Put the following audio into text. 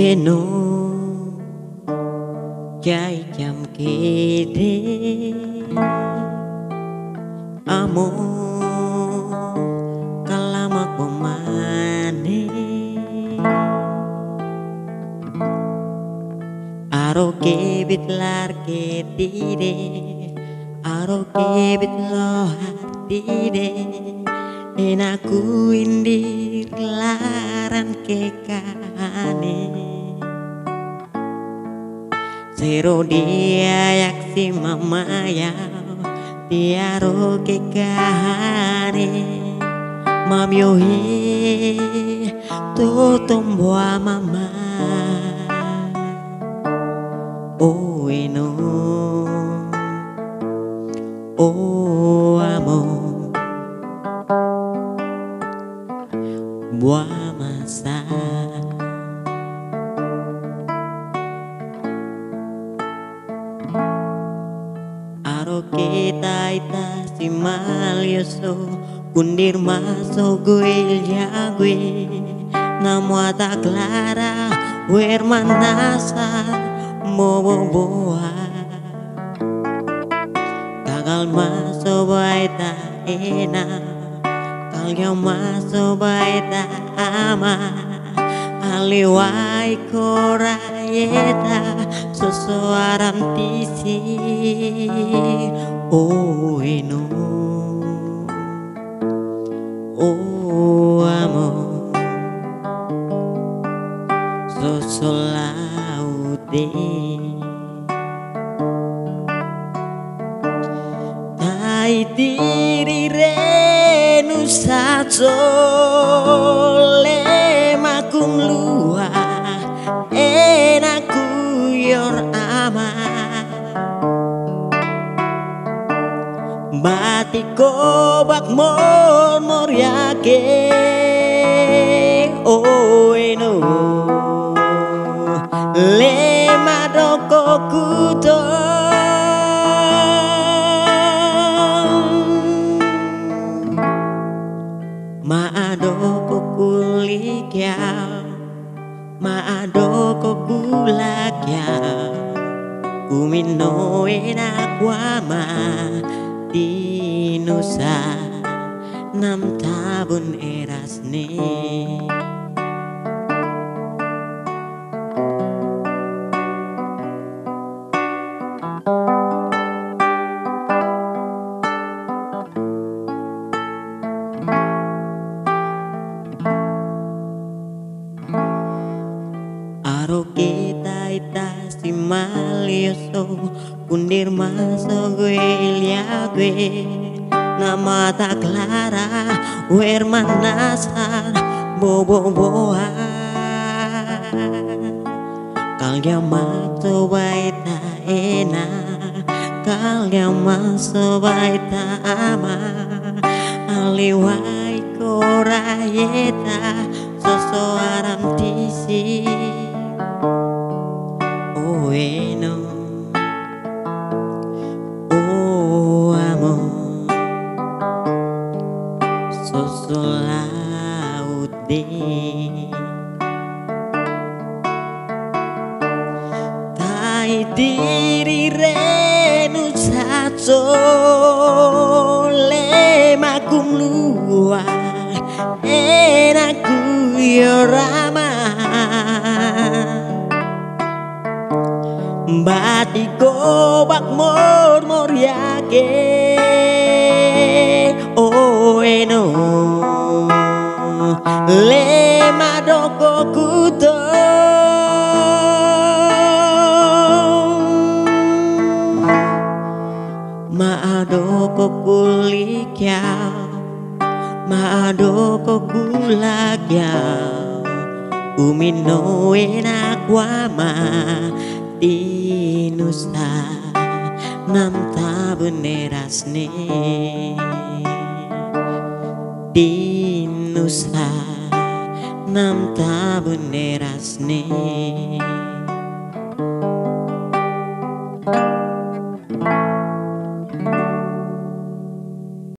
Eno chai chăm kede amo kalamak pemane aro kebit lar ketide aro kebit lo hatide enaku indir laran kekane Zero dia yaksi mama ya tiaro kekane mamiohi to tomboa mama oh eno oh amor buah masa aro kita ita si malioso kundir maso guil jagwe namo ata clara hermanasa mobo boa kagal maso baita ena kalgao maso baita ama aliwai korayeta sosoaram tisi oh eno oh amor sosolaude tai diri renu saco lemakum lua enaku yor ama batiko bak mor yake oh eno lema doko kuto maadoko kulikya maadoko kulakya kumino enakwama di nusa nam tabun erasne aro kita ita si malioso kundir maso guelia gue nama tak clara hermanasa bobo boa kalgao maso baita ena kalgao maso baita ama aliwai korayeta sosoaram tisi oh eno oh amor sosolaude tai diri renu saco lemakum lua enaku yorama batiko bak mor yake oh eno lema doko kuto maadoko kulikya maadoko kulakya umino enakwama di nusa nam tabun erasne di nusa nam tabun erasne